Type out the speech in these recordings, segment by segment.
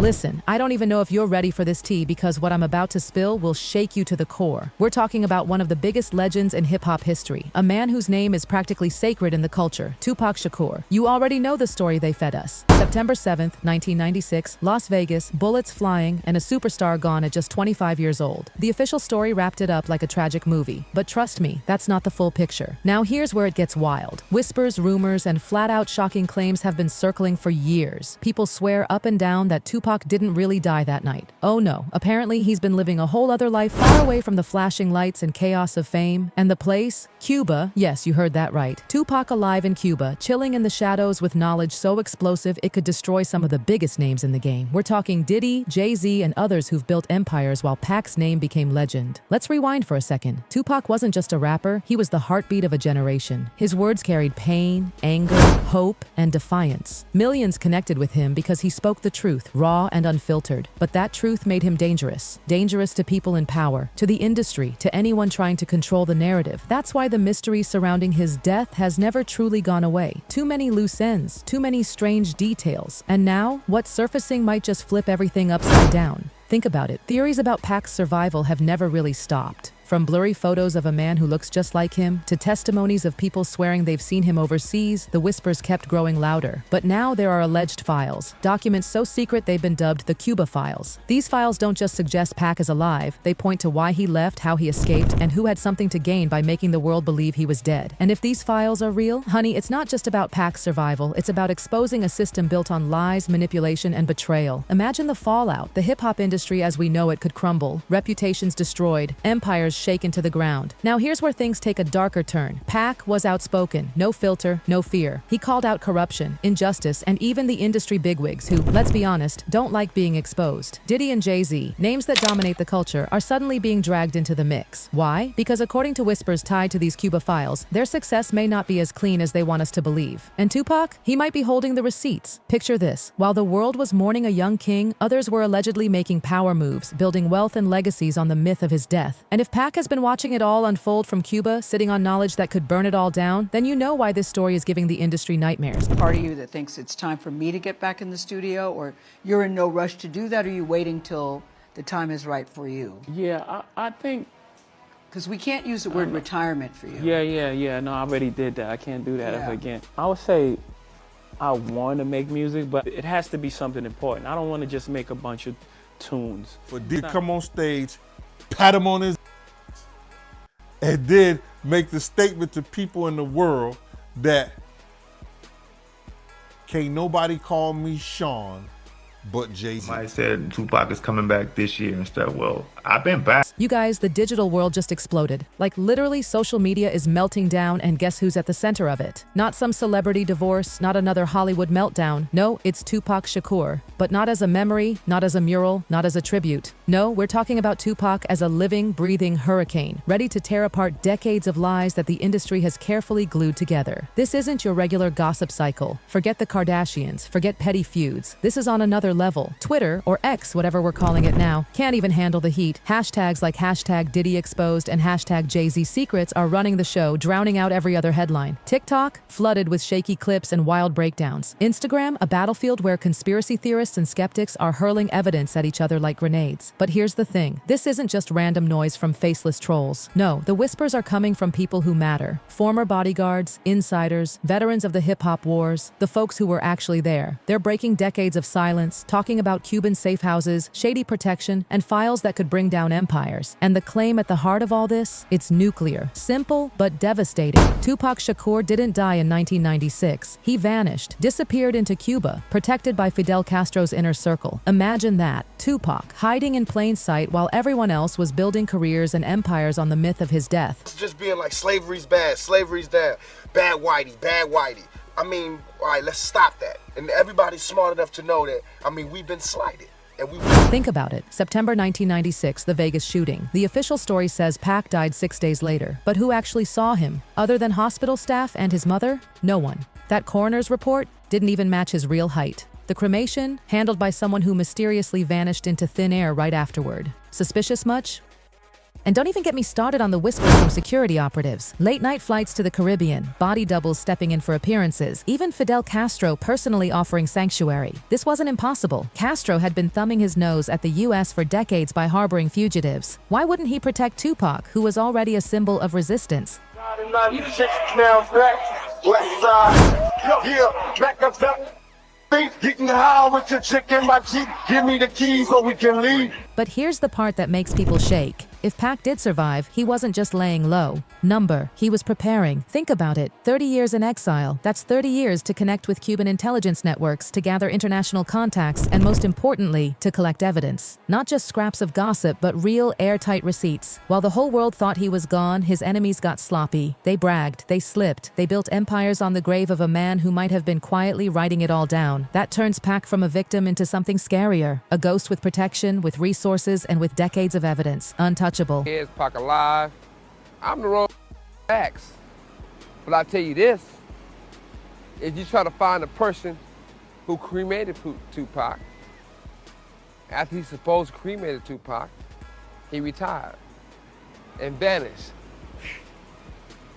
Listen, I don't even know if you're ready for this tea because what I'm about to spill will shake you to the core. We're talking about one of the biggest legends in hip-hop history, a man whose name is practically sacred in the culture, Tupac Shakur. You already know the story they fed us. September 7th, 1996, Las Vegas, bullets flying, and a superstar gone at just 25 years old. The official story wrapped it up like a tragic movie, but trust me, that's not the full picture. Now here's where it gets wild. Whispers, rumors, and flat-out shocking claims have been circling for years. People swear up and down that Tupac didn't really die that night. Oh no, apparently he's been living a whole other life far away from the flashing lights and chaos of fame. And the place? Cuba. Yes, you heard that right. Tupac alive in Cuba, chilling in the shadows with knowledge so explosive it could destroy some of the biggest names in the game. We're talking Diddy, Jay-Z, and others who've built empires while Pac's name became legend. Let's rewind for a second. Tupac wasn't just a rapper, he was the heartbeat of a generation. His words carried pain, anger, hope, and defiance. Millions connected with him because he spoke the truth, raw and unfiltered. But that truth made him dangerous. Dangerous to people in power, to the industry, to anyone trying to control the narrative. That's why the mystery surrounding his death has never truly gone away. Too many loose ends, too many strange details. And now, what's surfacing might just flip everything upside down. Think about it. Theories about Pac's survival have never really stopped. From blurry photos of a man who looks just like him, to testimonies of people swearing they've seen him overseas, the whispers kept growing louder. But now there are alleged files, documents so secret they've been dubbed the Cuba files. These files don't just suggest Pac is alive, they point to why he left, how he escaped, and who had something to gain by making the world believe he was dead. And if these files are real, honey, it's not just about Pac's survival, it's about exposing a system built on lies, manipulation, and betrayal. Imagine the fallout. The hip-hop industry as we know it could crumble, reputations destroyed, empires shaken to the ground. Now here's where things take a darker turn. Pac was outspoken, no filter, no fear. He called out corruption, injustice, and even the industry bigwigs who, let's be honest, don't like being exposed. Diddy and Jay-Z, names that dominate the culture, are suddenly being dragged into the mix. Why? Because according to whispers tied to these Cuba files, their success may not be as clean as they want us to believe. And Tupac? He might be holding the receipts. Picture this. While the world was mourning a young king, others were allegedly making power moves, building wealth and legacies on the myth of his death. And if Pac has been watching it all unfold from Cuba, sitting on knowledge that could burn it all down, then you know why this story is giving the industry nightmares. Part of you that thinks it's time for me to get back in the studio, or you're in no rush to do that, or are you waiting till the time is right for you? Yeah, I think... Because we can't use the word retirement for you. Yeah. No, I already did that. I can't do that ever again. I would say I want to make music, but it has to be something important. I don't want to just make a bunch of tunes. For Diddy to come on stage, pat him on his and then make the statement to people in the world that can't nobody call me Sean but Jay-Z. I said Tupac is coming back this year and stuff. Well, I've been back. You guys, the digital world just exploded. Like literally, social media is melting down, and guess who's at the center of it? Not some celebrity divorce, not another Hollywood meltdown. No, it's Tupac Shakur. But not as a memory, not as a mural, not as a tribute. No, we're talking about Tupac as a living, breathing hurricane, ready to tear apart decades of lies that the industry has carefully glued together. This isn't your regular gossip cycle. Forget the Kardashians, forget petty feuds. This is on another level. Twitter, or X, whatever we're calling it now, can't even handle the heat. Hashtags like hashtag Diddy exposed and hashtag Jay-Z secrets are running the show, drowning out every other headline. TikTok, flooded with shaky clips and wild breakdowns. Instagram, a battlefield where conspiracy theorists and skeptics are hurling evidence at each other like grenades. But here's the thing. This isn't just random noise from faceless trolls. No, the whispers are coming from people who matter. Former bodyguards, insiders, veterans of the hip-hop wars, the folks who were actually there. They're breaking decades of silence, talking about Cuban safe houses, shady protection, and files that could bring down empires. And the claim at the heart of all this? It's nuclear. Simple, but devastating. Tupac Shakur didn't die in 1996. He vanished, disappeared into Cuba, protected by Fidel Castro's inner circle. Imagine that. Tupac, hiding in plain sight while everyone else was building careers and empires on the myth of his death. It's just being like, slavery's bad, bad whitey. I mean, all right, let's stop that. And everybody's smart enough to know that, I mean, we've been slighted. Think about it. September 1996, the Vegas shooting. The official story says Pac died 6 days later. But who actually saw him? Other than hospital staff and his mother? No one. That coroner's report didn't even match his real height. The cremation, handled by someone who mysteriously vanished into thin air right afterward. Suspicious much? And don't even get me started on the whispers from security operatives. Late-night flights to the Caribbean, body doubles stepping in for appearances, even Fidel Castro personally offering sanctuary. This wasn't impossible. Castro had been thumbing his nose at the U.S. for decades by harboring fugitives. Why wouldn't he protect Tupac, who was already a symbol of resistance? Getting high with your chick in my Jeep. Give me the keys so we can leave. But here's the part that makes people shake. If Pac did survive, he wasn't just laying low. He was preparing. Think about it. 30 years in exile. That's 30 years to connect with Cuban intelligence networks, to gather international contacts, and most importantly, to collect evidence. Not just scraps of gossip, but real airtight receipts. While the whole world thought he was gone, his enemies got sloppy. They bragged, they slipped, they built empires on the grave of a man who might have been quietly writing it all down. That turns Pac from a victim into something scarier. A ghost with protection, with resources, and with decades of evidence. Untouchable. Is Pac alive? I'm the wrong facts. But I tell you this, if you try to find a person who cremated Tupac, after he supposed cremated Tupac, he retired and vanished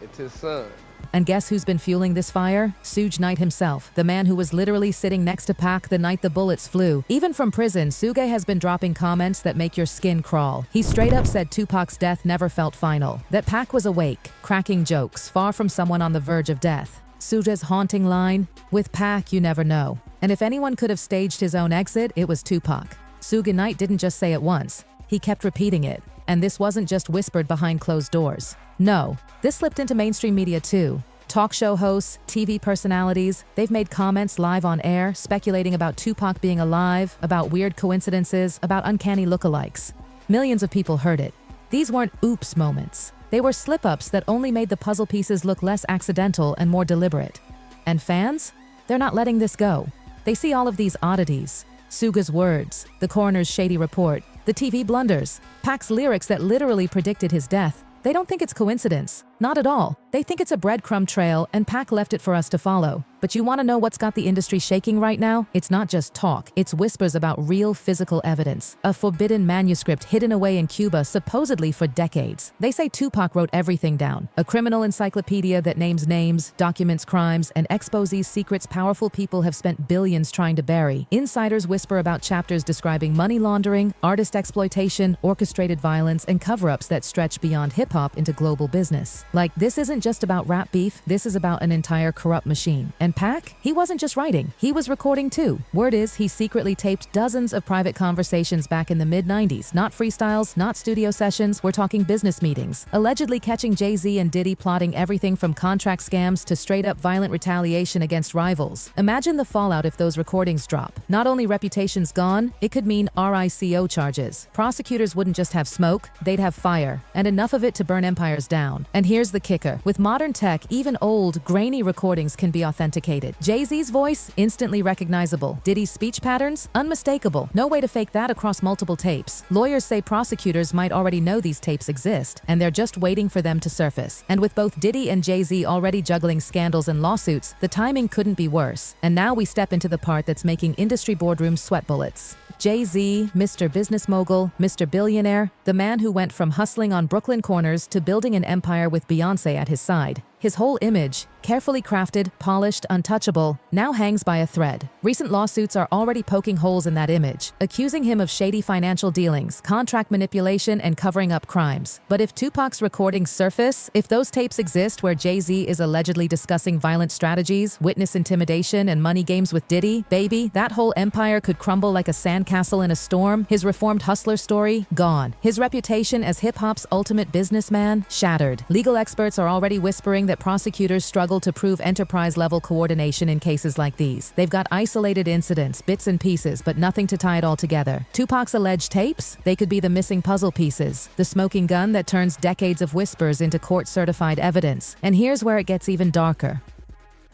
into the sun. And guess who's been fueling this fire? Suge Knight himself, the man who was literally sitting next to Pac the night the bullets flew. Even from prison, Suge has been dropping comments that make your skin crawl. He straight up said Tupac's death never felt final, that Pac was awake, cracking jokes, far from someone on the verge of death. Suge's haunting line, "With Pac, you never know." And if anyone could have staged his own exit, it was Tupac. Suge Knight didn't just say it once, he kept repeating it. And this wasn't just whispered behind closed doors. No, this slipped into mainstream media too. Talk show hosts, TV personalities, they've made comments live on air, speculating about Tupac being alive, about weird coincidences, about uncanny lookalikes. Millions of people heard it. These weren't oops moments. They were slip-ups that only made the puzzle pieces look less accidental and more deliberate. And fans? They're not letting this go. They see all of these oddities. Suge's words, the coroner's shady report, the TV blunders, Pac's lyrics that literally predicted his death. They don't think it's coincidence. Not at all. They think it's a breadcrumb trail and Pac left it for us to follow. But you want to know what's got the industry shaking right now? It's not just talk. It's whispers about real physical evidence. A forbidden manuscript hidden away in Cuba supposedly for decades. They say Tupac wrote everything down. A criminal encyclopedia that names names, documents crimes, and exposes secrets powerful people have spent billions trying to bury. Insiders whisper about chapters describing money laundering, artist exploitation, orchestrated violence, and cover-ups that stretch beyond hip-hop into global business. Like, this isn't just about rap beef, this is about an entire corrupt machine. And Pac, he wasn't just writing, he was recording too. Word is he secretly taped dozens of private conversations back in the mid-90s. Not freestyles, not studio sessions, we're talking business meetings. Allegedly catching Jay-Z and Diddy plotting everything from contract scams to straight-up violent retaliation against rivals. Imagine the fallout if those recordings drop. Not only reputation's gone, it could mean RICO charges. Prosecutors wouldn't just have smoke, they'd have fire, and enough of it to burn empires down. And here's the kicker. With modern tech, even old, grainy recordings can be authenticated. Jay-Z's voice, instantly recognizable. Diddy's speech patterns, unmistakable. No way to fake that across multiple tapes. Lawyers say prosecutors might already know these tapes exist, and they're just waiting for them to surface. And with both Diddy and Jay-Z already juggling scandals and lawsuits, the timing couldn't be worse. And now we step into the part that's making industry boardrooms sweat bullets. Jay-Z, Mr. Business Mogul, Mr. Billionaire, the man who went from hustling on Brooklyn corners to building an empire with Beyoncé at his side. His whole image, carefully crafted, polished, untouchable, now hangs by a thread. Recent lawsuits are already poking holes in that image, accusing him of shady financial dealings, contract manipulation, and covering up crimes. But if Tupac's recordings surface, if those tapes exist where Jay-Z is allegedly discussing violent strategies, witness intimidation, and money games with Diddy, baby, that whole empire could crumble like a sandcastle in a storm. His reformed hustler story, gone. His reputation as hip-hop's ultimate businessman, shattered. Legal experts are already whispering that prosecutors struggle to prove enterprise-level coordination in cases like these. They've got isolated incidents, bits and pieces, but nothing to tie it all together. Tupac's alleged tapes? They could be the missing puzzle pieces. The smoking gun that turns decades of whispers into court-certified evidence. And here's where it gets even darker.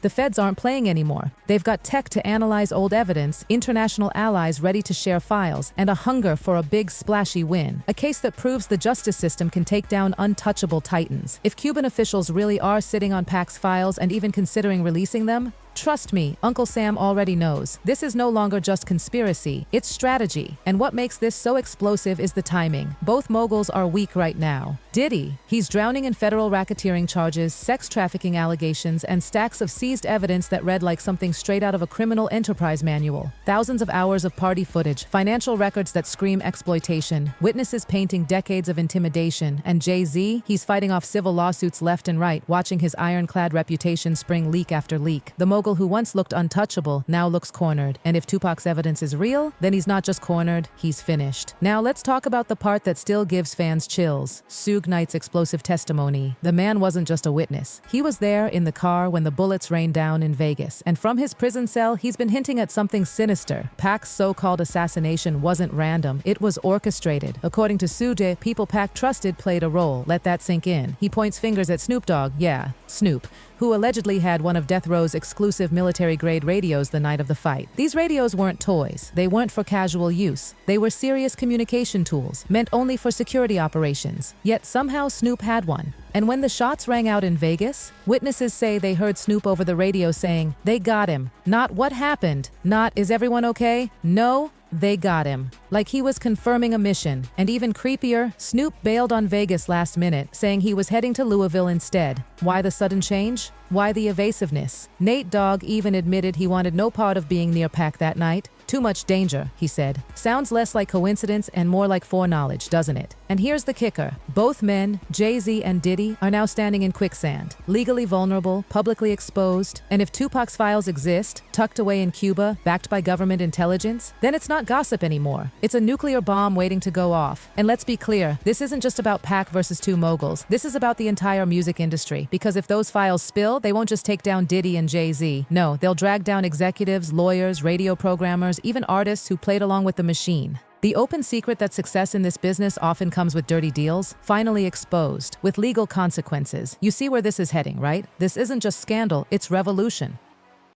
The feds aren't playing anymore. They've got tech to analyze old evidence, international allies ready to share files, and a hunger for a big splashy win. A case that proves the justice system can take down untouchable titans. If Cuban officials really are sitting on Pac's files and even considering releasing them, Trust me, Uncle Sam already knows. This is no longer just conspiracy, it's strategy. And what makes this so explosive is the timing. Both moguls are weak right now. Diddy, he's drowning in federal racketeering charges, sex trafficking allegations, and stacks of seized evidence that read like something straight out of a criminal enterprise manual. Thousands of hours of party footage, financial records that scream exploitation, witnesses painting decades of intimidation, and Jay-Z, he's fighting off civil lawsuits left and right, watching his ironclad reputation spring leak after leak. The mogul who once looked untouchable now looks cornered, and if Tupac's evidence is real, then he's not just cornered, he's finished. Now let's talk about the part that still gives fans chills. Suge Knight's explosive testimony. The man wasn't just a witness. He was there in the car when the bullets rained down in Vegas, and from his prison cell, he's been hinting at something sinister. Pac's so-called assassination wasn't random, it was orchestrated. According to Suge, people Pac trusted played a role. Let that sink in. He points fingers at Snoop Dogg, yeah, Snoop, who allegedly had one of Death Row's exclusive military-grade radios the night of the fight. These radios weren't toys. They weren't for casual use. They were serious communication tools, meant only for security operations. Yet somehow Snoop had one. And when the shots rang out in Vegas, witnesses say they heard Snoop over the radio saying, "They got him." Not "what happened," not "is everyone okay?" No, they got him. Like he was confirming a mission. And even creepier, Snoop bailed on Vegas last minute, saying he was heading to Louisville instead. Why the sudden change? Why the evasiveness? Nate Dogg even admitted he wanted no part of being near Pac that night. Too much danger, he said. Sounds less like coincidence and more like foreknowledge, doesn't it? And here's the kicker. Both men, Jay-Z and Diddy, are now standing in quicksand. Legally vulnerable, publicly exposed. And if Tupac's files exist, tucked away in Cuba, backed by government intelligence, then it's not gossip anymore. It's a nuclear bomb waiting to go off. And let's be clear, this isn't just about Pac versus two moguls. This is about the entire music industry. Because if those files spill, they won't just take down Diddy and Jay-Z. No, they'll drag down executives, lawyers, radio programmers, even artists who played along with the machine. The open secret that success in this business often comes with dirty deals, finally exposed, with legal consequences. You see where this is heading, right? This isn't just scandal, it's revolution.